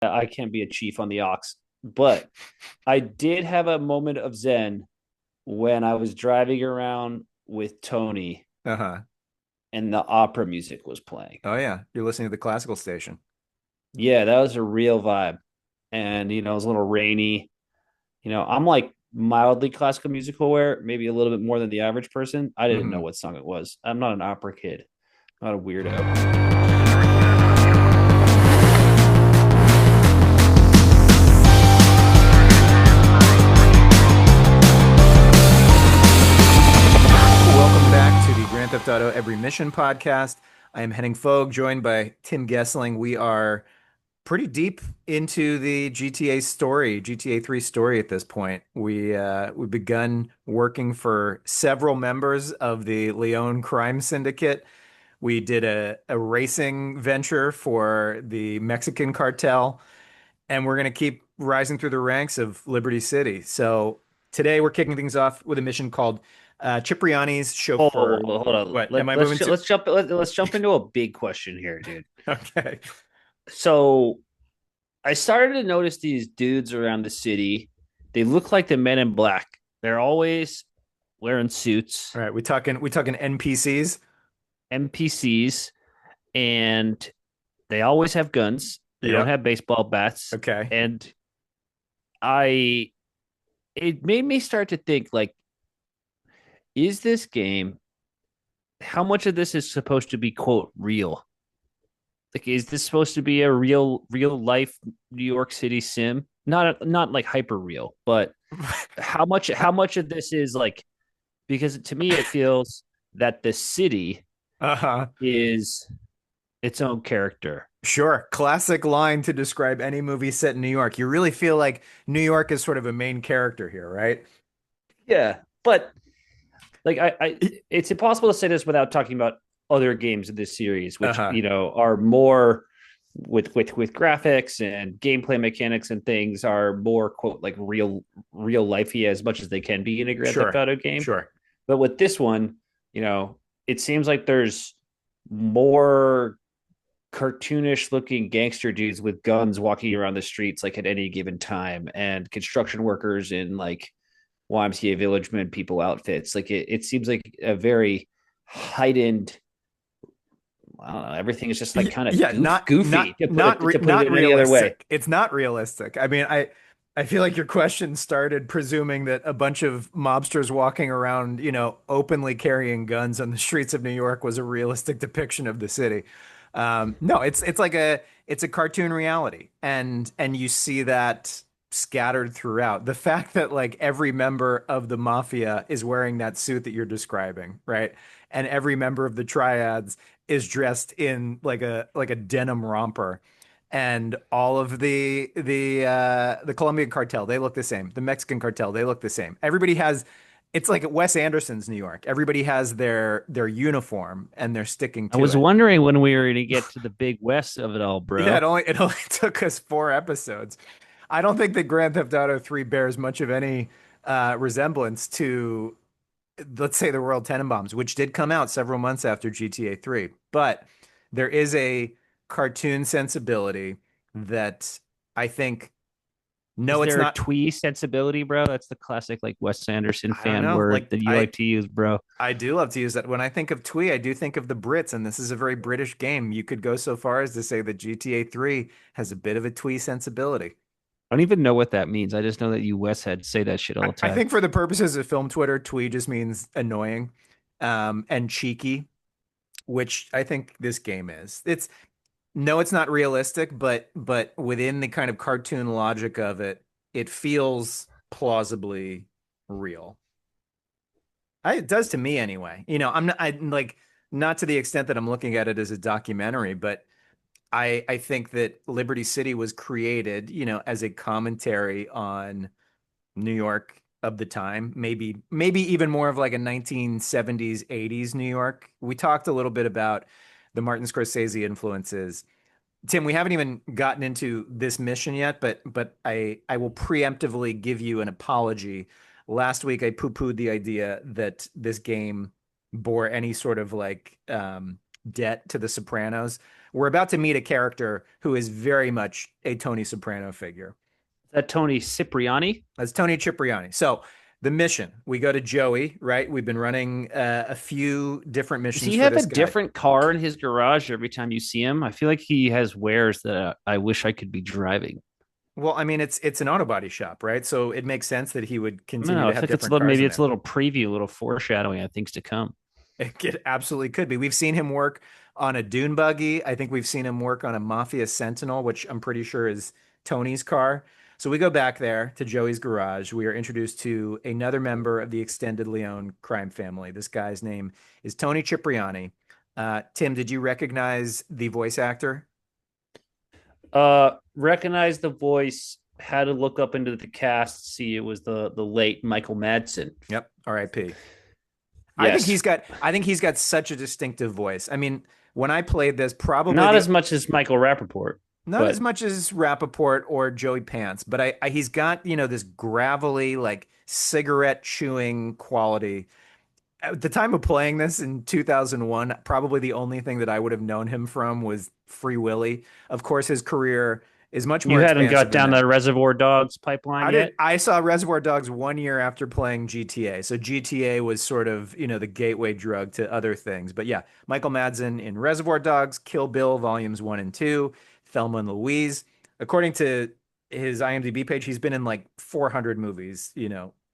I can't be a chief on the ox, but I did have a moment of zen when I was driving around with Tony Uh-huh. and the opera music was playing. Oh yeah, you're listening to the classical station. Yeah, that was a real vibe. And it was a little rainy. I'm like mildly classical music aware, maybe a little bit more than the average person. I didn't know Hmm. what song it was. I'm not an opera kid, I'm not a weirdo. Welcome back to the Grand Theft Auto Every Mission podcast. I am Henning Fogg, joined by Tim Goessling. We are pretty deep into the GTA story, GTA 3 story at this point. We've begun working for several members of the Leon crime syndicate. We did a racing venture for the Mexican cartel, and we're going to keep rising through the ranks of Liberty City. So today we're kicking things off with a mission called Cipriani's Whoa, whoa, whoa, Chauffeur. whoa, hold on. What am I moving to? Let's jump into a big question here, dude. Okay. So I started to notice these dudes around the city. They look like the Men in Black. They're always wearing suits, All right, we talking NPCs. NPCs, and they always have guns. They don't Yep. have baseball bats. Okay. And I it made me start to think like, is this game, how much of this is supposed to be quote real? Like, is this supposed to be a real life New York City sim? Not like hyper real, but how much of this is like, because to me it feels that the city Uh-huh. is its own character. Sure. Classic line to describe any movie set in New York. You really feel like New York is sort of a main character here, right? Yeah, but like it's impossible to say this without talking about other games in this series, which Uh-huh. are more with graphics and gameplay mechanics and things, are more quote like real lifey as much as they can be in a Grand Theft Sure. Auto game. Sure. But with this one, it seems like there's more cartoonish looking gangster dudes with guns walking around the streets like at any given time, and construction workers in like YMCA Village Men people outfits. Like it seems like a very heightened. I don't know. Everything is just like kind of Yeah, not goofy to put it not in any other way. realistic. It's not realistic. I mean, I feel like your question started presuming that a bunch of mobsters walking around, openly carrying guns on the streets of New York was a realistic depiction of the city. No, it's a cartoon reality, and you see that scattered throughout. The fact that like every member of the mafia is wearing that suit that you're describing, right? And every member of the triads is dressed in like a denim romper, and all of the Colombian cartel, they look the same. The Mexican cartel, they look the same. Everybody has, it's like Wes Anderson's New York. Everybody has their uniform and they're sticking I to was it. wondering when we were going to get to the big west of it all, Yeah, bro. it only took us 4 episodes. I don't think that Grand Theft Auto 3 bears much of any resemblance to, let's say, the Royal Tenenbaums, which did come out several months after GTA 3. But there is a cartoon sensibility that I think, Is no, it's there a not. twee sensibility, bro? That's the classic like Wes Anderson I don't fan know. word Like that you like to use, bro. I do love to use that. When I think of twee, I do think of the Brits, and this is a very British game. You could go so far as to say that GTA 3 has a bit of a twee sensibility. I don't even know what that means. I just know that you Wes heads say that shit all the I time. think for the purposes of film Twitter, twee just means annoying, and cheeky, which I think this game is. It's No, it's not realistic, but within the kind of cartoon logic of it, it feels plausibly real. It does to me anyway. I like, not to the extent that I'm looking at it as a documentary, but I think that Liberty City was created, as a commentary on New York of the time, maybe even more of like a 1970s, 80s New York. We talked a little bit about the Martin Scorsese influences. Tim, we haven't even gotten into this mission yet, but I will preemptively give you an apology. Last week I poo-pooed the idea that this game bore any sort of like debt to The Sopranos. we're about to meet a character who is very much a Tony Soprano figure. That Tony Cipriani. That's Tony Cipriani. So the mission, we go to Joey, right? We've been running a few different Does missions he for have a this guy. different car in his garage every time you see him? I feel like he has wares that I wish I could be driving. Well, I mean, it's an auto body shop, right? So it makes sense that he would I don't continue know. to I have think it's a different little, cars maybe in it's a there. little preview, a little foreshadowing of things to come. It absolutely could be. We've seen him work on a dune buggy. I think we've seen him work on a Mafia Sentinel, which I'm pretty sure is Tony's car. So we go back there to Joey's garage. We are introduced to another member of the extended Leone crime family. This guy's name is Tony Cipriani. Tim, did you recognize the voice actor? Recognize the voice. Had to look up into the cast, see it was the late Michael Madsen. Yep, R.I.P. Yes, I think he's got such a distinctive voice. I mean, when I played this, probably not the as much as Michael Rappaport, not as but much as Rappaport or Joey Pants, but he's got, this gravelly, like cigarette chewing quality. At the time of playing this in 2001, probably the only thing that I would have known him from was Free Willy. Of course, his career is much you more hadn't expansive got than down that. the Reservoir Dogs pipeline I did. yet. I saw Reservoir Dogs 1 year after playing GTA. So GTA was sort of, the gateway drug to other things. But yeah, Michael Madsen in Reservoir Dogs, Kill Bill Volumes 1 and 2, Thelma and Louise. According to his IMDb page, he's been in like 400 movies,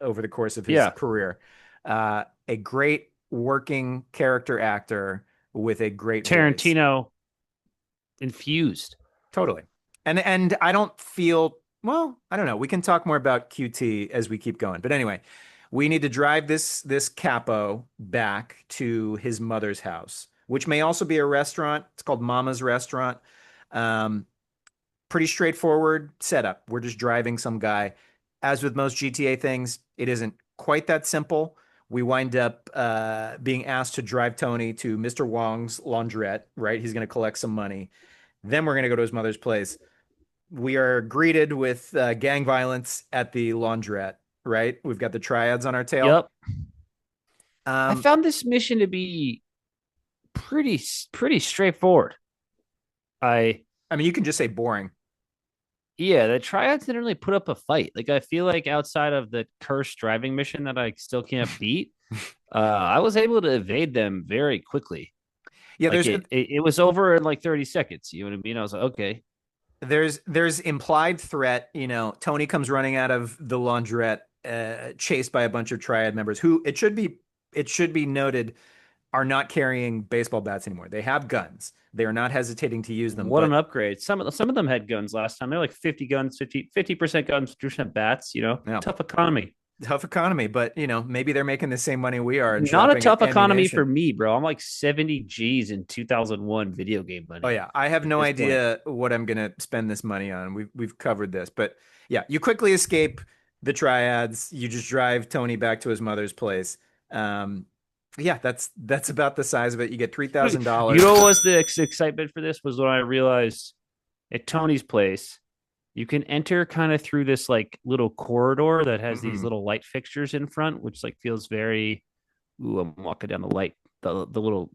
over the course of his Yeah, career. A great working character actor with a great voice. Tarantino infused. Totally. And I don't feel, well, I don't know. We can talk more about QT as we keep going. But anyway, we need to drive this capo back to his mother's house, which may also be a restaurant. It's called Mama's Restaurant. Um, Pretty straightforward setup. We're just driving some guy. As with most GTA things, it isn't quite that simple. We wind up being asked to drive Tony to Mr. Wong's laundrette, right? He's going to collect some money. Then we're going to go to his mother's place. We are greeted with gang violence at the laundrette, right? We've got the triads on our tail. Yep. I Um, found this mission to be pretty straightforward. I I mean, you can just say boring. Yeah, the triads didn't really put up a fight. Like I feel like outside of the cursed driving mission that I still can't beat, I was able to evade them very quickly. Yeah, Like it was over in like 30 seconds. You know what I mean? I was like, okay. there's implied threat. Tony comes running out of the laundrette, chased by a bunch of triad members who it should be noted are not carrying baseball bats anymore. They have guns. They are not hesitating to use them. What an But upgrade. Some of them had guns last time. They're like 50 guns, 50% guns, 50% bats, yeah, Tough economy. tough economy. But maybe they're making the same money we are and Not a shopping at tough economy for ammunition. me, bro. I'm like 70 G's in 2001 video game Oh money yeah, I have at no this point. idea what I'm gonna spend this money on. We've covered this, but yeah, you quickly escape the triads. You just drive Tony back to his mother's place. Um, yeah, that's about the size of it. You get three thousand You know dollars. what was the excitement for this was when I realized at Tony's place, you can enter kind of through this like little corridor that has these Hmm. little light fixtures in front, which like feels very, ooh, I'm walking down the light, the little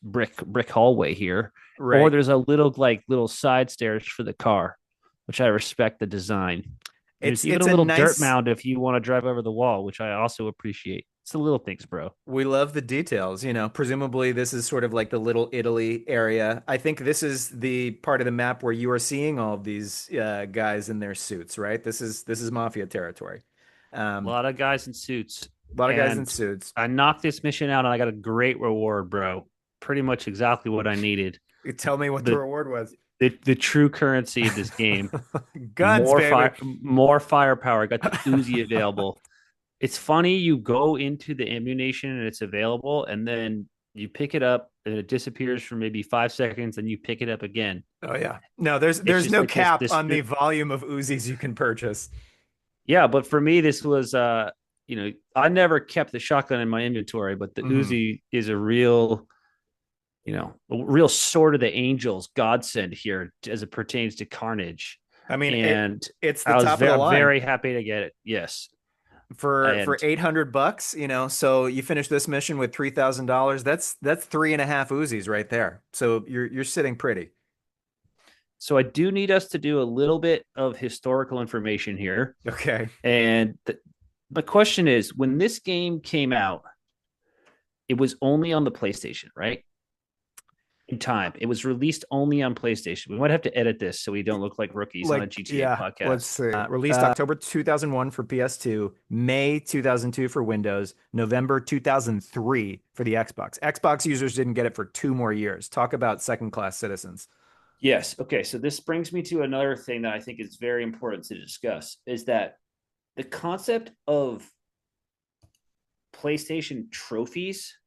brick hallway here. Or Right. there's a little side stairs for the car, which I respect the design. It's There's even a it's a little dirt nice. mound if you want to drive over the wall, which I also appreciate. It's the little things, bro. We love the details. Presumably this is sort of like the Little Italy area. I think this is the part of the map where you are seeing all of these guys in their suits, right? This is mafia territory. A Um, lot of guys in suits. a lot of guys in And suits. I knocked this mission out and I got a great reward, bro. Pretty much exactly what I needed. Tell me what the The reward was. the true currency of this game. Guns, baby. More firepower. I got the Uzi available. It's funny, you go into the ammunition and it's available, and then you pick it up and it disappears for maybe 5 seconds, and you pick it up again. Oh yeah. No, there's It's there's just no like this cap this, on the volume of Uzis you can purchase. yeah, but for me, this was I never kept the shotgun in my inventory, but the Hmm. Uzi is a real sword of the angels godsend here as it pertains to carnage. I mean, And it's the I was top of the very line very happy to get it. Yes. for And 800 bucks. So you finish this mission with $3,000. That's three and a half Uzis right there. So you're sitting pretty. So I do need us to do a little bit of historical information here. Okay. And the question is, when this game came out, it was only on the PlayStation, right? In time, it was released only on PlayStation. We might have to edit this so we don't look like rookies on a Like, GTA yeah, let's podcast. see. Released October 2001 for PS2, May 2002 for Windows, November 2003 for the Xbox. Xbox users didn't get it for 2 more years. Talk about second-class citizens. Yes. Okay. So this brings me to another thing that I think is very important to discuss is that the concept of PlayStation trophies,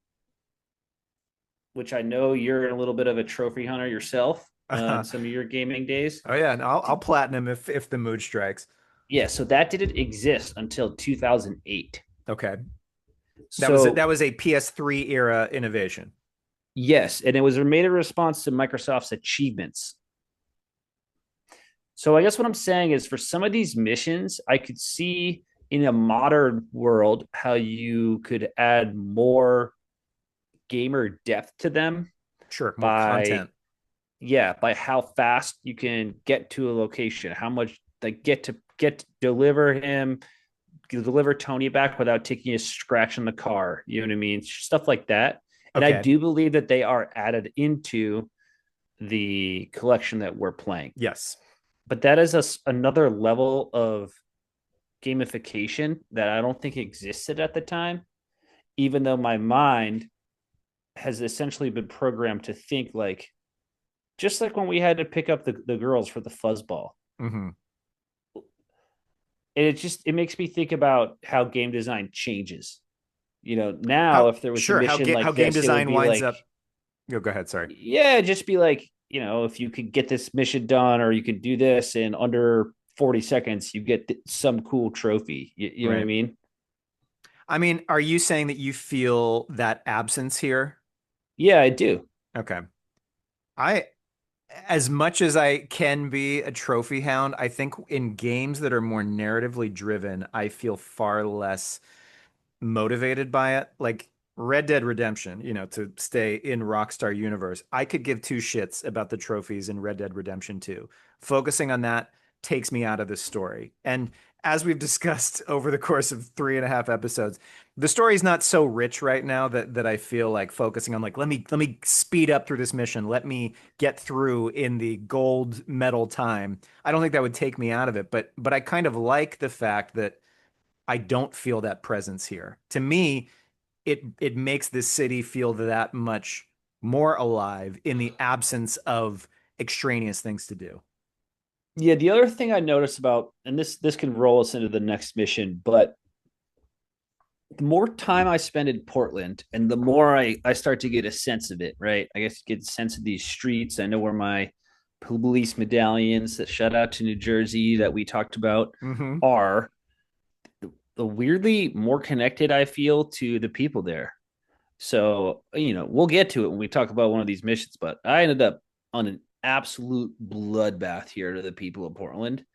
which I know you're a little bit of a trophy hunter yourself in some of your gaming days. Oh yeah, and I'll platinum if the mood strikes. Yeah. So that didn't exist until 2008. Okay. That So was a PS3 era innovation. yes. And it was made in response to Microsoft's achievements. So I guess what I'm saying is for some of these missions, I could see in a modern world how you could add more gamer depth to them Sure, more by content. by how fast you can get to a location, how much like get to deliver Tony back without taking a scratch in the car. You know what I mean? Stuff like that. And I Okay. do believe that they are added into the collection that we're playing. Yes. But that is another level of gamification that I don't think existed at the time, even though my mind has essentially been programmed to think like, just like when we had to pick up the girls for the fuzzball. Hmm. And it makes me think about how game design changes. You know, now How if there was a sure mission how like game this, it would design be winds like, up. Go ahead. Sorry. yeah, just be like, you know, if you could get this mission done or you could do this in under 40 seconds, you get some cool trophy. You know what I Right. mean? I mean, are you saying that you feel that absence here? Yeah, I do. Okay. I, as much as I can be a trophy hound, I think in games that are more narratively driven, I feel far less motivated by it. Like Red Dead Redemption, to stay in Rockstar universe, I could give two shits about the trophies in Red Dead Redemption 2. Focusing on that takes me out of the story. And as we've discussed over the course of 3.5 episodes, the story's not so rich right now that I feel like focusing on like let me speed up through this mission. Let me get through in the gold medal time. I don't think that would take me out of it, but I kind of like the fact that I don't feel that presence here. To me, it makes this city feel that much more alive in the absence of extraneous things to do. Yeah, the other thing I noticed about, and this can roll us into the next mission, but the more time I spend in Portland and the more I start to get a sense of it, right? I guess get a sense of these streets. I know where my police medallions that shout out to New Jersey that we talked about Hmm. are. The weirdly more connected I feel to the people there. So, you know, we'll get to it when we talk about one of these missions, but I ended up on an absolute bloodbath here to the people of Portland.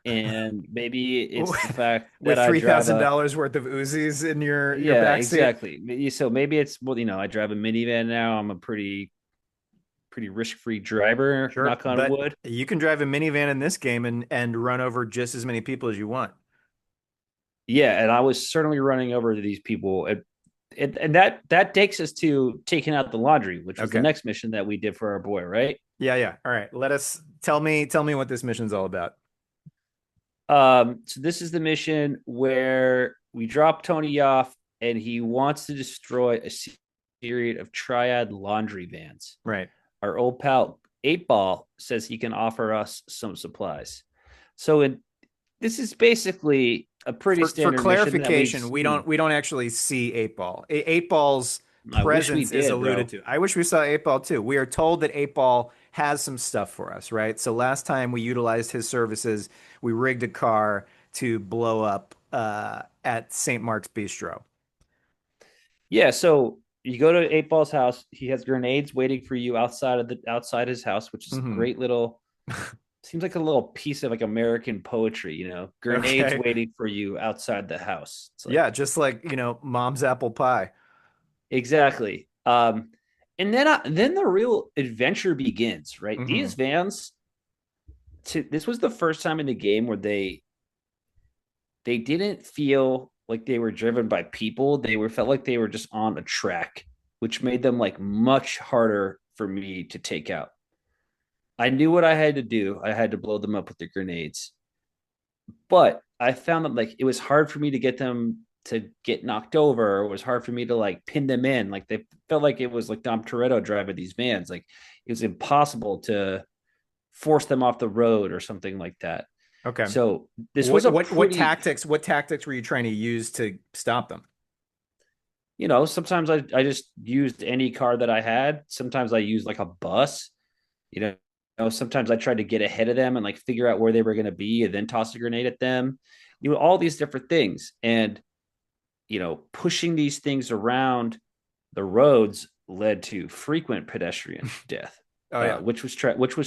And maybe it's the fact that With I three drive thousand a, dollars worth of Uzis in your yeah, backseat. exactly. So maybe it's, well, you know, I drive a minivan now. I'm a pretty risk-free driver, Sure, knock on but wood. you can drive a minivan in this game and run over just as many people as you want. Yeah, and I was certainly running over to these people. And that takes us to taking out the laundry, which was the Okay. next mission that we did for our boy, right? Yeah, yeah. All right. Let us tell me what this mission's all about. So this is the mission where we drop Tony off, and he wants to destroy a series of triad laundry vans. Right. Our old pal Eight Ball says he can offer us some supplies. So this is basically a pretty For standard mission that we've clarification, we don't seen. we don't actually see Eight Ball. Eight Ball's I wish we presence is did, alluded bro. to. I wish we saw Eight Ball too. We are told that Eight Ball has some stuff for us, right? So last time we utilized his services, we rigged a car to blow up at St. Mark's Bistro. Yeah, so you go to Eight Ball's house. He has grenades waiting for you outside his house, which is Hmm. great little. Seems like a little piece of like American poetry, you know. Grenades Okay. waiting for you outside the house. It's like Yeah, just like, mom's apple pie. exactly. And then the real adventure begins, right? These Hmm. vans, this was the first time in the game where they didn't feel like they were driven by people. They were felt like they were just on a track, which made them like much harder for me to take out. I knew what I had to do. I had to blow them up with the grenades. But I found that like it was hard for me to get them to get knocked over. It was hard for me to like pin them in. Like they felt like it was like Dom Toretto driving these vans. Like it was impossible to force them off the road or something like that. Okay. So this was What a what what pretty, tactics were you trying to use to stop them? sometimes I just used any car that I had. Sometimes I used like a bus, you know, sometimes I tried to get ahead of them and like figure out where they were going to be and then toss a grenade at them, all these different things. And, pushing these things around the roads led to frequent pedestrian death, Oh yeah. which was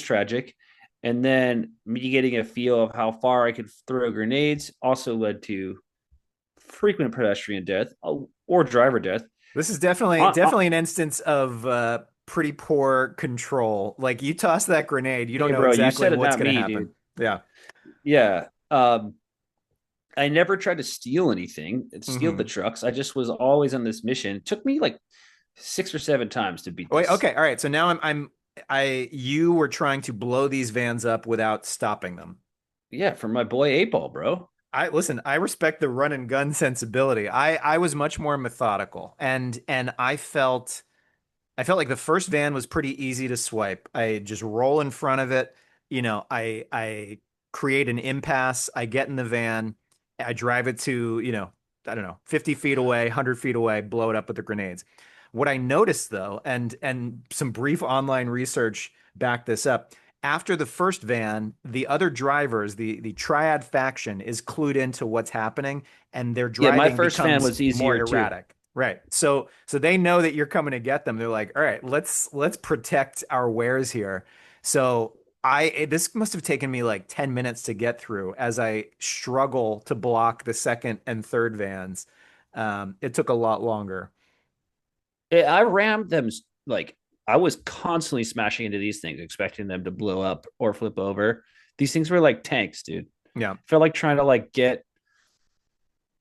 tragic. And then me getting a feel of how far I could throw grenades also led to frequent pedestrian death or driver death. This is definitely Uh, uh, definitely an instance of pretty poor control. Like you toss that grenade, you don't hey, know bro, you exactly said it, what's not going to me, happen. dude. Yeah. Yeah. I never tried to steal anything, steal the Hmm. trucks. I just was always on this mission. It took me like 6 or 7 times to beat Wait, this. okay, all right. So now you were trying to blow these vans up without stopping them. Yeah, for my boy 8 Ball, bro. I listen, I respect the run and gun sensibility. I was much more methodical and I felt like the first van was pretty easy to swipe. I just roll in front of it. I create an impasse. I get in the van. I drive it to, I don't know, 50 feet away, 100 feet away, blow it up with the grenades. What I noticed though, and some brief online research backed this up. After the first van, the other drivers, the triad faction is clued into what's happening and their Yeah, my driving first fan becomes was more easier too. erratic. Right. So they know that you're coming to get them. They're like, "All right, let's protect our wares here." So this must have taken me like 10 minutes to get through as I struggle to block the second and third vans. It took a lot longer. I rammed them like I was constantly smashing into these things, expecting them to blow up or flip over. These things were like tanks, dude. Yeah. Felt like trying to like get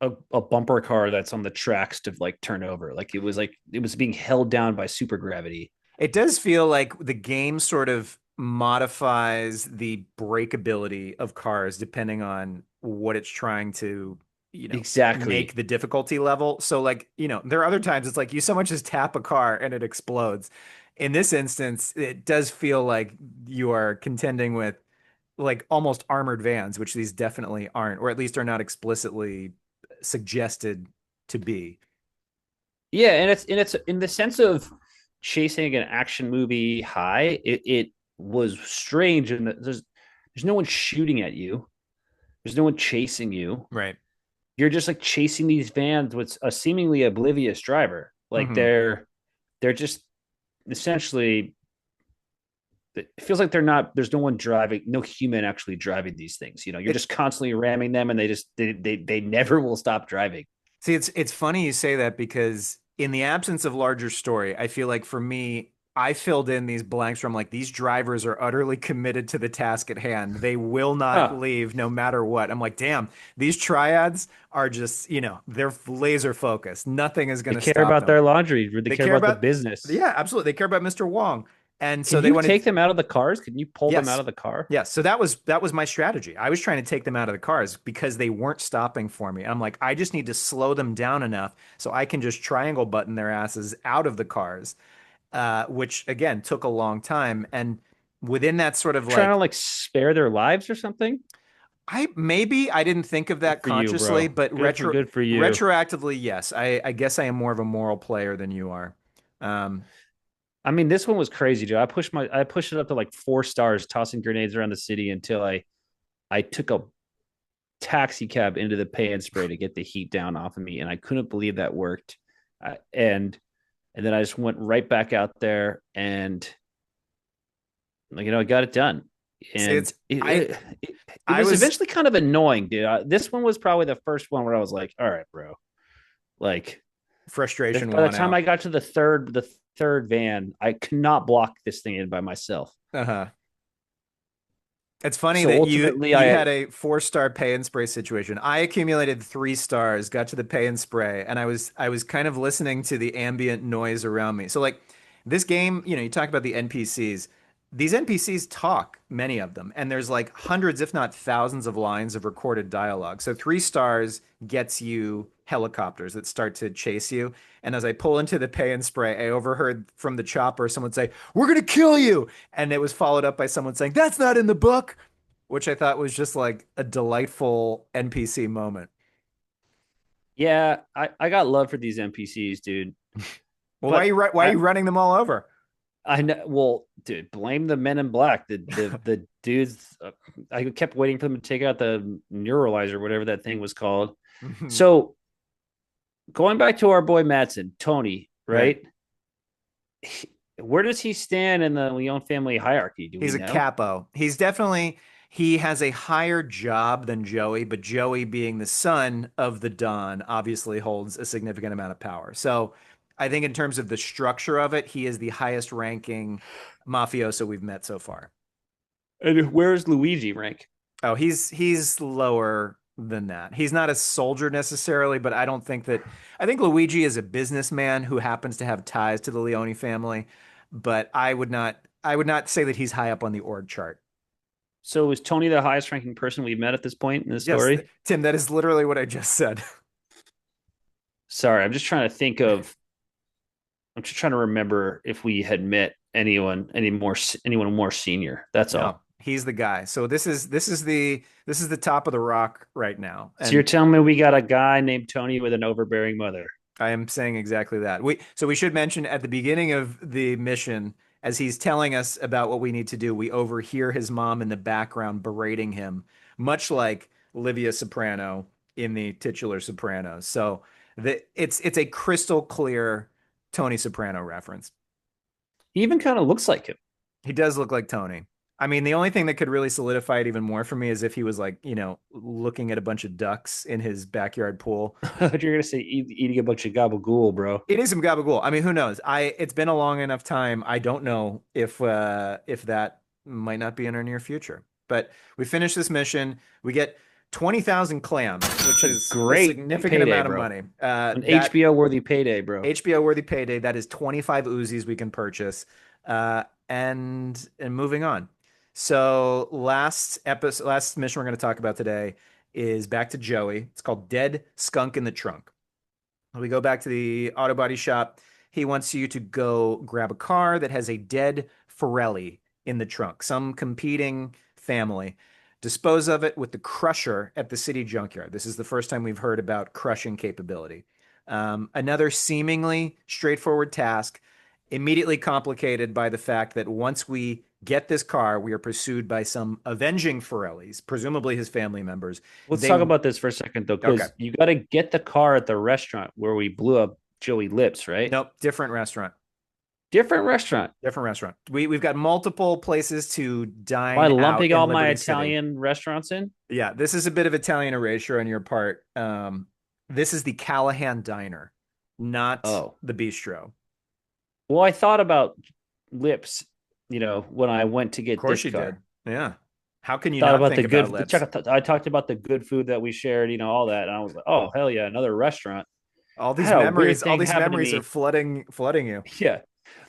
a bumper car that's on the tracks to like turn over. Like it was being held down by super gravity. It does feel like the game sort of modifies the breakability of cars depending on what it's trying to, make Exactly. the difficulty level. So like, there are other times it's like you so much as tap a car and it explodes. In this instance, it does feel like you are contending with like almost armored vans, which these definitely aren't, or at least are not explicitly suggested to be. Yeah, and it's in the sense of chasing an action movie high. It was strange, and there's no one shooting at you. There's no one chasing you. Right. You're just like chasing these vans with a seemingly oblivious driver. Like Hmm. they're just essentially. It feels like they're not. There's no one driving, no human actually driving these things. You're It just constantly ramming them, and they never will stop driving. See, it's funny you say that because in the absence of larger story, I feel like for me, I filled in these blanks where I'm like, these drivers are utterly committed to the task at hand. They will not Huh? leave no matter what. I'm like, damn, these triads are just, they're laser focused. Nothing is They going to care stop about them. their laundry. They They care care about the about, business. yeah, absolutely. They care about Mr. Wong. And so Can they you wanted, take them out of the cars? Can you pull them out yes, of the car? yes. So that was my strategy. I was trying to take them out of the cars because they weren't stopping for me. I'm like, I just need to slow them down enough so I can just triangle button their asses out of the cars, which again took a long time. And within that sort of Trying to like, like spare their lives or something? I didn't think of Good that for you, consciously, bro. but Good for you. retroactively, yes. I guess I am more of a moral player than you are. Um, I mean, this one was crazy, Joe. I pushed it up to like 4 stars, tossing grenades around the city until I took a taxi cab into the pay and spray to get the heat down off of me, and I couldn't believe that worked. And then I just went right back out there and like I got it done. See, And it I was was eventually kind of annoying, dude. This one was probably the first one where I was like, all right, bro. Like frustration by the won time I out. got to the third van, I could not block this thing in by myself. Uh-huh. It's funny So that you ultimately, you had a 4-star pay and spray situation. I accumulated 3 stars, got to the pay and spray, and I was kind of listening to the ambient noise around me. So like this game, you talk about the NPCs. These NPCs talk, many of them, and there's like hundreds, if not thousands, of lines of recorded dialogue. So 3 stars gets you helicopters that start to chase you. And as I pull into the pay and spray, I overheard from the chopper someone say, "We're gonna kill you," and it was followed up by someone saying, "That's not in the book," which I thought was just like a delightful NPC moment. yeah, I got love for these NPCs, dude. Well, But why are I you running them all over? I know. Well, dude, blame the Men in Black. The dudes. I kept waiting for them to take out the neuralizer, whatever that thing was called. So going back to our boy Madsen, Tony, Right. right? Where does he stand in the Leon family hierarchy? Do we He's a know? capo. He has a higher job than Joey, but Joey, being the son of the Don, obviously holds a significant amount of power. So I think in terms of the structure of it, he is the highest ranking mafioso we've met so far. And where's Luigi rank? Oh, he's lower than that. He's not a soldier necessarily, but I think Luigi is a businessman who happens to have ties to the Leone family, but I would not say that he's high up on the org chart. So is Tony the highest ranking person we've met at this point in this Yes, story? Tim, that is literally what I just said. Sorry, I'm just trying to think of. I'm just trying to remember if we had met anyone more senior. That's No, all. he's the guy. So this is the top of the rock right now. So you're And telling me we got a guy named Tony with an overbearing mother? I am saying exactly that. We should mention at the beginning of the mission, as he's telling us about what we need to do, we overhear his mom in the background berating him, much like Livia Soprano in the titular Sopranos. So it's a crystal clear Tony Soprano reference. He even kind of looks like him. He does look like Tony. I mean, the only thing that could really solidify it even more for me is if he was like, looking at a bunch of ducks in his backyard pool. You're gonna say eating a bunch of gabagool, bro. It is some gabagool. I mean, who knows? It's been a long enough time. I don't know if that might not be in our near future. But we finish this mission. We get 20,000 clams, which A is a great significant payday, amount of bro. money. An That HBO worthy payday, bro. HBO worthy payday. That is 25 Uzis we can purchase. And moving on. So last mission we're going to talk about today is back to Joey. It's called Dead Skunk in the Trunk. We go back to the auto body shop. He wants you to go grab a car that has a dead Forelli in the trunk, some competing family. Dispose of it with the crusher at the city junkyard. This is the first time we've heard about crushing capability. Another seemingly straightforward task, immediately complicated by the fact that once we get this car, we are pursued by some avenging Forellis, presumably his family members. Let's They, talk about this for a second, though, okay, because you got to get the car at the restaurant where we blew up Joey Lips, right? nope, different restaurant. Different restaurant. Different restaurant. We've got multiple places to Am I dine out lumping in all my Liberty City. Italian restaurants in? Yeah, this is a bit of Italian erasure on your part. This is the Callahan Diner, not Oh, the Bistro. well, I thought about Lips, when I went to Of get course this you did. car. Yeah. How can you Thought not about the think about good. lips? I talked about the good food that we shared, all that, and I was like, oh hell yeah, another restaurant. I had a weird All thing these happen to memories are me. flooding you. Yeah.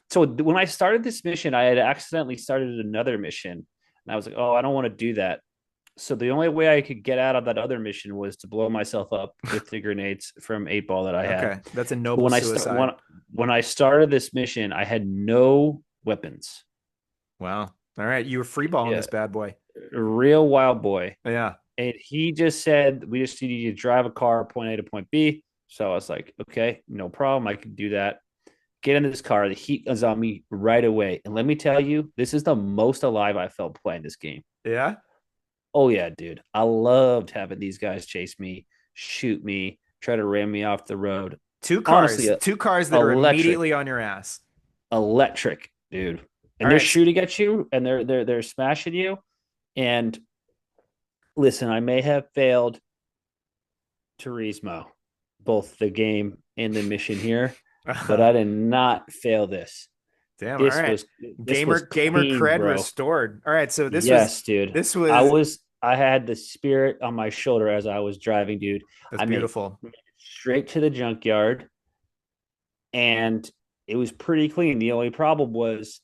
So when I started this mission, I had accidentally started another mission, and I was like, oh, I don't want to do that. So the only way I could get out of that other mission was to blow myself up with the grenades from 8 Ball that I had. Okay, that's a So noble suicide. when I started this mission, I had no weapons. Wow. All right, you were freeballing Yeah, this bad boy. real wild boy. Yeah. And he just said, we just need you to drive a car point A to point B. So I was like, okay, no problem. I can do that. Get into this car. The heat is on me right away. And let me tell you, this is the most alive I felt playing this game. Yeah. Oh, yeah, dude. I loved having these guys chase me, shoot me, try to ram me off the road. Honestly, Two cars that are electric, immediately on your ass. electric, dude. All And they're right. shooting at you and they're smashing you. And listen, I may have failed Turismo, both the game and the mission here, but I did not fail this. Damn. All This right. was this Gamer was gamer clean, cred bro. restored. All right. So Yes, dude. this was I had the spirit on my shoulder as I was driving, dude. that's I beautiful. made it straight to the junkyard and it was pretty clean. The only problem was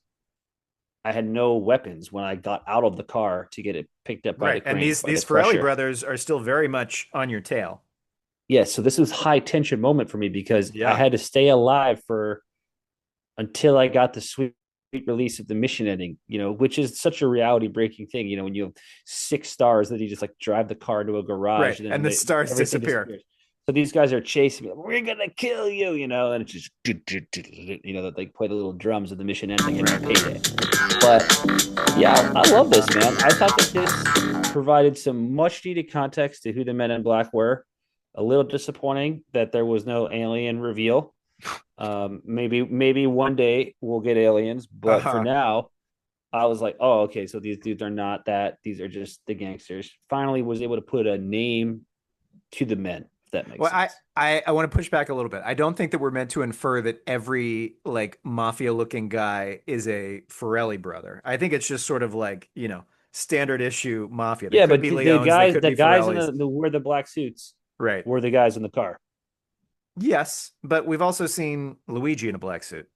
I had no weapons when I got out of the car to get it picked up by the Right. And crane, by the these Farrelly crusher. brothers are still very much on your tail. Yeah, so this was high tension moment for me because I Yeah. had to stay alive for until I got the sweet release of the mission ending, which is such a reality breaking thing. When you have 6 stars that you just like drive the car into a Right. garage and And then the stars everything disappear. disappears. So these guys are chasing me. We're gonna kill you, and it's just that they play the little drums of the mission ending and Right. payday. But yeah, I love this, man. I thought that this provided some much needed context to who the Men in Black were. A little disappointing that there was no alien reveal. Maybe one day we'll get aliens, but for Uh-huh. now, I was like, oh, okay, so these dudes are not that. These are just the gangsters. Finally, was able to put a name to the men. If that makes Well, sense. I want to push back a little bit. I don't think that we're meant to infer that every like mafia looking guy is a Farrelly brother. I think it's just sort of like, standard issue mafia. They Yeah, could but be the Leones, they guys, could the be guys in Farrellys. the wear the black suits Right. were the guys in the car. Yes, but we've also seen Luigi in a black suit.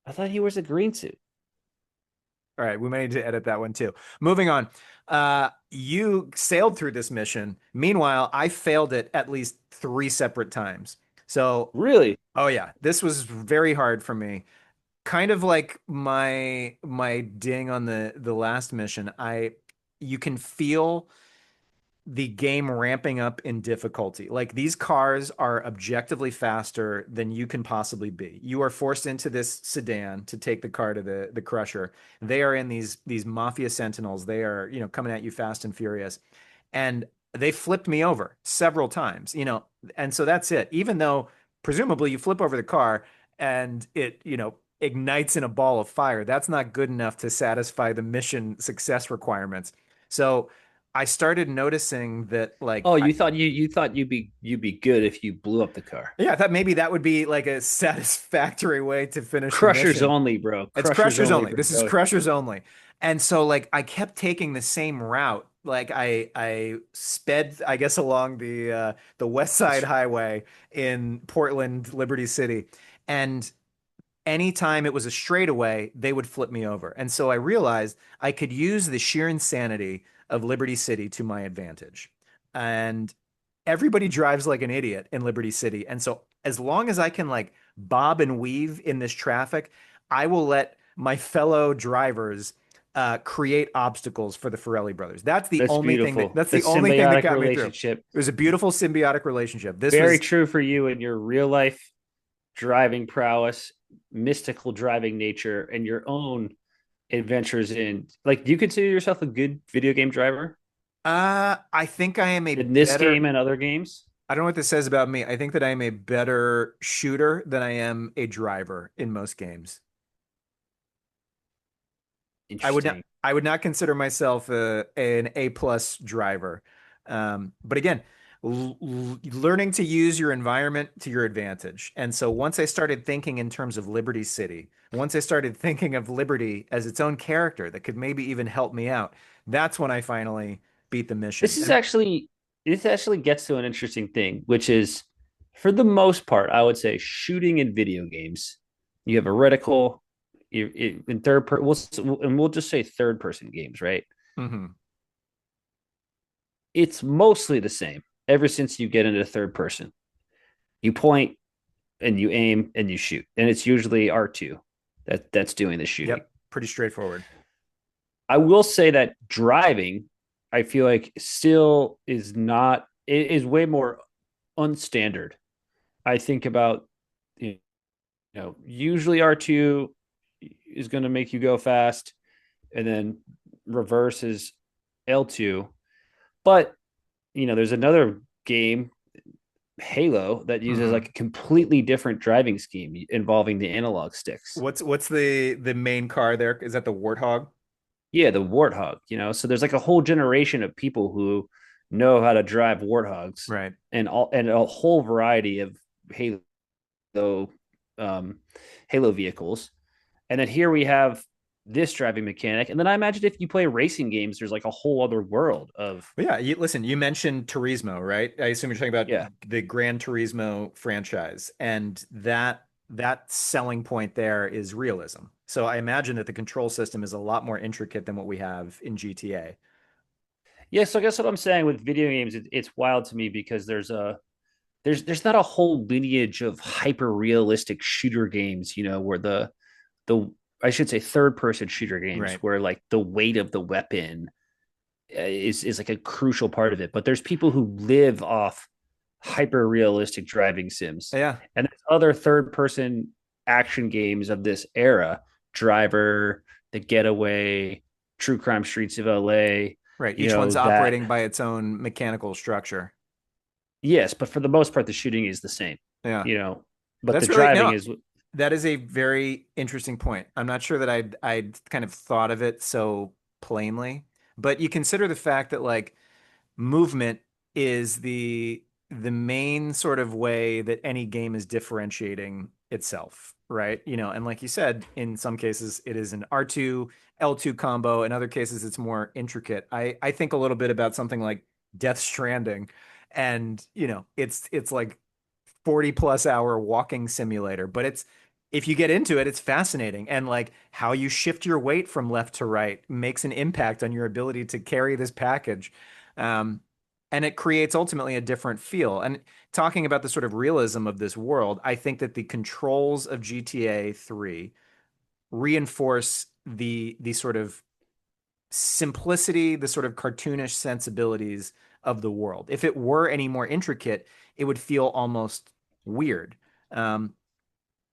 I thought he wears a green suit. All right, we may need to edit that one too. Moving on. You sailed through this mission. Meanwhile, I failed it at least three separate times. So, Really? oh yeah, this was very hard for me. Kind of like my ding on the last mission. You can feel the game ramping up in difficulty. Like these cars are objectively faster than you can possibly be. You are forced into this sedan to take the car to the crusher. They are in these mafia sentinels. They are, coming at you fast and furious. And they flipped me over several times, and so that's it. Even though presumably you flip over the car and it, ignites in a ball of fire, that's not good enough to satisfy the mission success requirements. So I started noticing that Oh, you thought you'd be good if you blew up the car. yeah, I thought maybe that would be like a satisfactory way to finish the Crushers mission. only, bro. It's Crushers crushers only only. for This is Ghost. crushers only. And so like I kept taking the same route. Like I sped, I guess, along the West Side Highway in Portland, Liberty City. And anytime it was a straightaway, they would flip me over. And so I realized I could use the sheer insanity of Liberty City to my advantage. And everybody drives like an idiot in Liberty City. And so as long as I can like bob and weave in this traffic, I will let my fellow drivers create obstacles for the Farrelly brothers. That's beautiful. That's The the only thing that symbiotic got me through. relationship. It was a beautiful symbiotic relationship. This Very was true for you in your real life driving prowess, mystical driving nature, and your own adventures in like do you consider yourself a good video game driver I think I am a in this better game and other games? I don't know what this says about me. I think that I am a better shooter than I am a driver in most games. Interesting. I would not consider myself an A plus driver. But again, learning to use your environment to your advantage. And so once I started thinking in terms of Liberty City, once I started thinking of Liberty as its own character that could maybe even help me out, that's when I finally beat the mission. This is And actually this actually gets to an interesting thing, which is for the most part, I would say shooting in video games, you have a reticle. In third person, we'll just say third person games, right? mhm. It's mostly the same ever since you get into third person. You point and you aim and you shoot, and it's usually R2 that's doing the shooting. Yep, pretty straightforward. I will say that driving, I feel like still is not it is way more unstandard. I think about usually R2 is going to make you go fast, and then reverse is L2. But there's another game, Halo, that uses Mhm. like a completely different driving scheme involving the analog sticks. What's the main car there? Is that the Warthog? Yeah, the Warthog. So there's like a whole generation of people who know how to drive Warthogs Right. and a whole variety of Halo um, Halo vehicles. And then here we have this driving mechanic. And then I imagine if you play racing games, there's like a whole other world of But yeah, listen, you mentioned Turismo, right? I assume you're talking about yeah. the Gran Turismo franchise, and that selling point there is realism. So I imagine that the control system is a lot more intricate than what we have in GTA. Yeah, so I guess what I'm saying with video games, it's wild to me because there's not a whole lineage of hyper realistic shooter games, where the I should say third person shooter games Right. where like the weight of the weapon is like a crucial part of it. But there's people who live off hyper realistic driving sims, Yeah. and there's other third person action games of this era, Driver, The Getaway, True Crime Streets of LA, Right. Each one's that. operating by its own mechanical structure. Yes, but for the most part the shooting is the same, Yeah. you know, but the That's really driving no, is. that is a very interesting point. I'm not sure that I'd kind of thought of it so plainly, but you consider the fact that like movement is the main sort of way that any game is differentiating itself, right? And like you said, in some cases it is an R2 L2 combo, in other cases it's more intricate. I think a little bit about something like Death Stranding, and it's like 40 plus hour walking simulator, but it's if you get into it, it's fascinating. And like how you shift your weight from left to right makes an impact on your ability to carry this package. Um, and it creates ultimately a different feel. And talking about the sort of realism of this world, I think that the controls of GTA 3 reinforce the sort of simplicity, the sort of cartoonish sensibilities of the world. If it were any more intricate, it would feel almost weird. Um,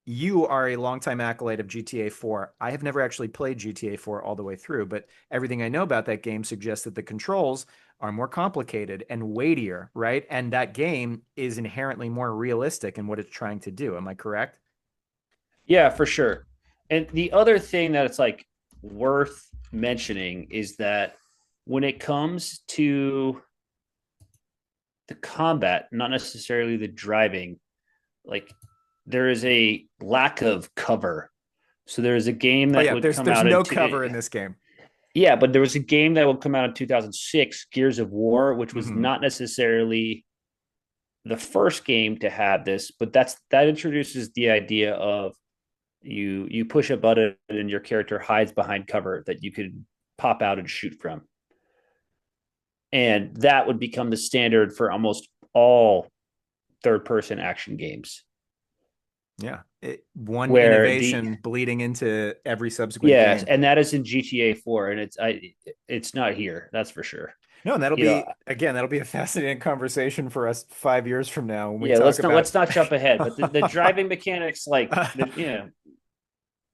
you are a longtime acolyte of GTA 4. I have never actually played GTA 4 all the way through, but everything I know about that game suggests that the controls are more complicated and weightier, right? And that game is inherently more realistic in what it's trying to do. Am I correct? Yeah, for sure. And the other thing that it's like worth mentioning is that when it comes to the combat, not necessarily the driving, like there is a lack of cover. So there is a game Oh that yeah, would there's come there's out no cover in this game. yeah, but there was a game that would come out in 2006, Gears of War, which was Hmm. not necessarily the first game to have this, but that introduces the idea of you push a button and your character hides behind cover that you could pop out and shoot from. And that would become the standard for almost all third person action games Yeah. One where the innovation bleeding into every subsequent yes, game. and that is in GTA 4 and it's not here, that's for sure. No, and that'll You know, be again, that'll be a fascinating conversation for us 5 years from now when we yeah, talk about. let's not jump ahead, but the driving mechanics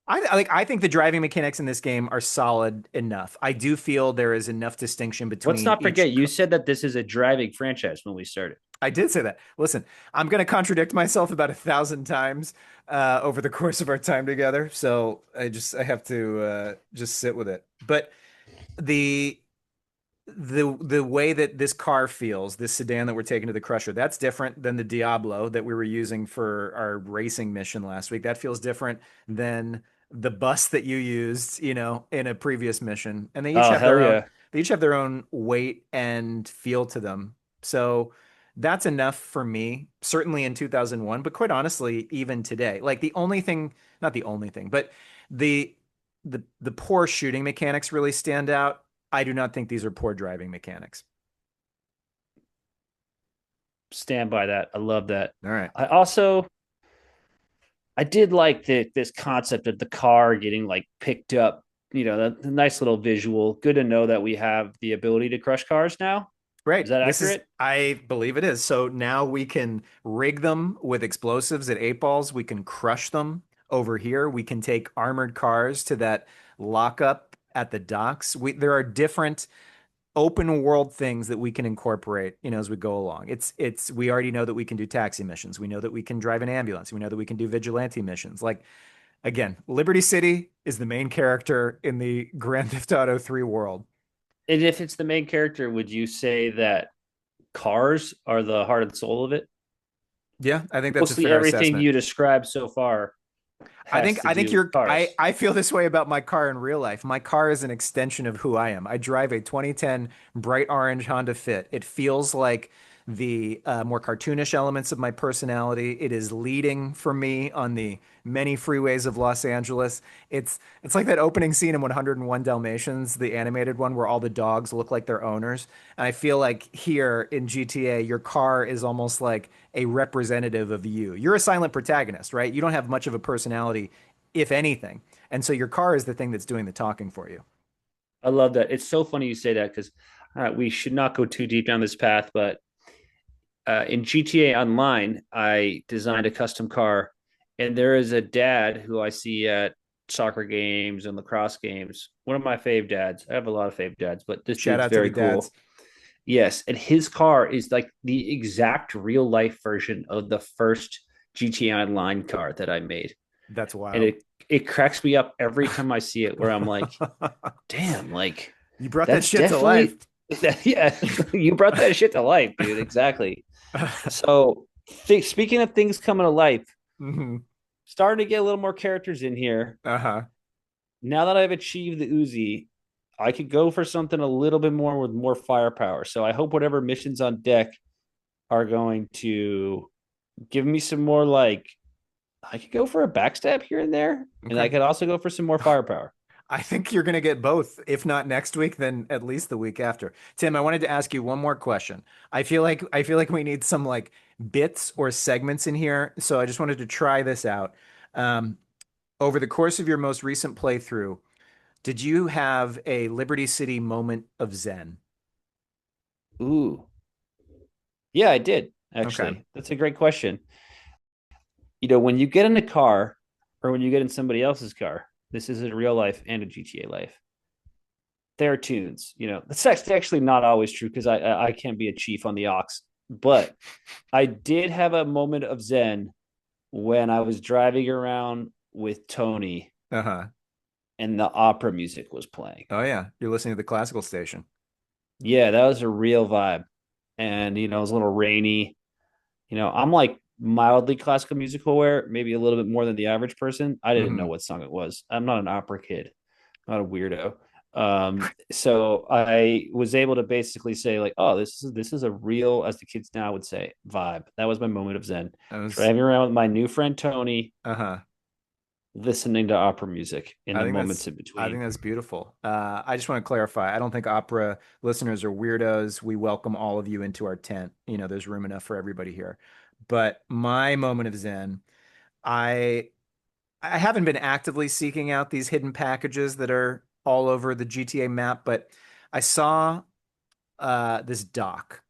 I think the driving mechanics in this game are solid enough. I do feel there is enough distinction let's between not each. forget you said that this is a driving franchise when we started. I did say that. Listen, I'm going to contradict myself about 1,000 times over the course of our time together, so I have to just sit with it. But the the way that this car feels, this sedan that we're taking to the crusher, that's different than the Diablo that we were using for our racing mission last week. That feels different than the bus that you used, in a previous mission. And Oh hell yeah. they each have their own weight and feel to them. So that's enough for me, certainly in 2001, but quite honestly, even today. Like the only thing, not the only thing, but the the poor shooting mechanics really stand out. I do not think these are poor driving mechanics. Stand by that. I love that. All right. I also I did like this concept of the car getting like picked up. The nice little visual. Good to know that we have the ability to crush cars now. Is Great. that This is, accurate? I believe it is. So now we can rig them with explosives at 8 balls. We can crush them over here. We can take armored cars to that lockup at the docks. There are different open world things that we can incorporate, as we go along. We already know that we can do taxi missions. We know that we can drive an ambulance. We know that we can do vigilante missions. Like again, Liberty City is the main character in the Grand Theft Auto 3 world. And if it's the main character, would you say that cars are the heart and soul of it? Yeah, I think that's a Mostly fair everything assessment. you described so far has to I think do with you're cars. I feel this way about my car in real life. My car is an extension of who I am. I drive a 2010 bright orange Honda Fit. It feels like the more cartoonish elements of my personality. It is leading for me on the many freeways of Los Angeles. It's like that opening scene in 101 Dalmatians, the animated one where all the dogs look like their owners. And I feel like here in GTA, your car is almost like a representative of you. You're a silent protagonist, right? You don't have much of a personality, if anything. And so your car is the thing that's doing the talking for you. I love that. It's so funny you say that because we should not go too deep down this path, but in GTA Online, I designed a custom car, and there is a dad who I see at soccer games and lacrosse games. One of my fave dads. I have a lot of fave dads, but this Shout dude's out to the very dads. cool. Yes, and his car is like the exact real life version of the first GTA Online car that I made, That's and wild. it cracks me up every time I see it. Where I'm like, damn, like You brought that that's shit to life. definitely yeah, you brought that shit to life, dude. Exactly. So, speaking of things coming to life, Hmm. starting to get a little more characters in here. Uh-huh. Now that I've achieved the Uzi, I could go for something a little bit more with more firepower. So I hope whatever missions on deck are going to give me some more like I could go for a backstab here and there, and I Okay. could also go for some more firepower. I think you're going to get both. If not next week, then at least the week after. Tim, I wanted to ask you one more question. I feel like we need some like bits or segments in here. So I just wanted to try this out. Um, Over the course of your most recent playthrough, did you have a Liberty City moment of Zen? Ooh, yeah, I did Okay. actually. That's a great question. When you get in a car or when you get in somebody else's car, this is a real life and a GTA life. There are tunes. That's actually not always true because I can't be a chief on the aux. But I did have a moment of zen when I was driving around with Tony Uh-huh. and the opera music was playing. Oh yeah, you're listening to the classical station. Yeah, that was a real vibe. And it was a little rainy. I'm like mildly classical music aware, maybe a little bit more than the average person. I didn't know Hmm. what song it was. I'm not an opera kid, not a weirdo. So I was able to basically say like, oh, this is a real, as the kids now would say, vibe. That was my moment of zen. I was Driving around with my new friend Tony, uh-huh. listening to opera music in the moments in I think between. that's beautiful. I just want to clarify. I don't think opera listeners are weirdos. We welcome all of you into our tent. You know, there's room enough for everybody here. But my moment of Zen, I I haven't been actively seeking out these hidden packages that are all over the GTA map, but I saw this dock,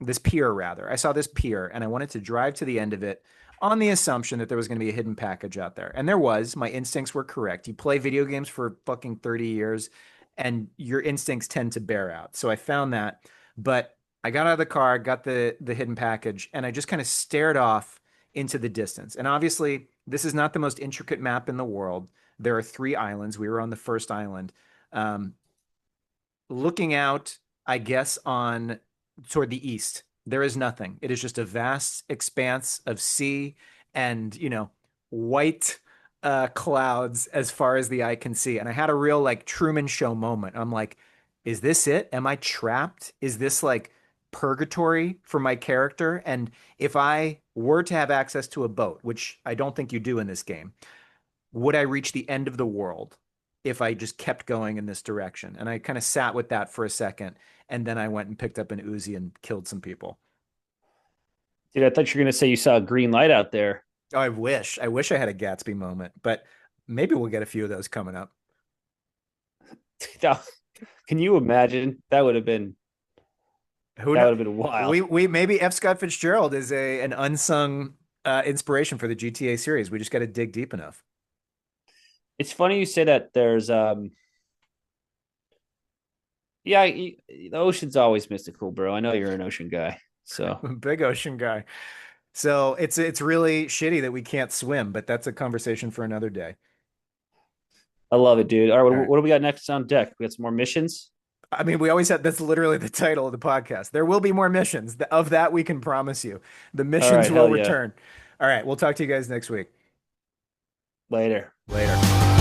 this pier rather. I saw this pier and I wanted to drive to the end of it on the assumption that there was going to be a hidden package out there. And there was. My instincts were correct. You play video games for fucking 30 years and your instincts tend to bear out. So I found that, but I got out of the car, got the hidden package, and I just kind of stared off into the distance. And obviously, this is not the most intricate map in the world. There are three islands. We were on the first island. Um, Looking out, I guess, on toward the east, there is nothing. It is just a vast expanse of sea and, white clouds as far as the eye can see. And I had a real like Truman Show moment. I'm like, is this it? Am I trapped? Is this like purgatory for my character? And if I were to have access to a boat, which I don't think you do in this game, would I reach the end of the world if I just kept going in this direction? And I kind of sat with that for a second, and then I went and picked up an Uzi and killed some people. Dude, I thought you were gonna say you saw a green light out there. Oh, I wish I had a Gatsby moment, but maybe we'll get a few of those coming up. Can you imagine? Who That knows? would have been wild. We maybe F. Scott Fitzgerald is a an unsung inspiration for the GTA series. We just got to dig deep enough. It's funny you say that. There's yeah, the ocean's always mystical, bro. I know you're an ocean guy, so Big ocean guy. So it's really shitty that we can't swim, but that's a conversation for another day. I love it, dude. All right, All right. what do we got next on deck? We got some more missions. I mean, we always have that's literally the title of the podcast. There will be more missions. Of that, we can promise you. The All missions right, will hell yeah. return. All right. We'll talk to you guys next week. Later. Later.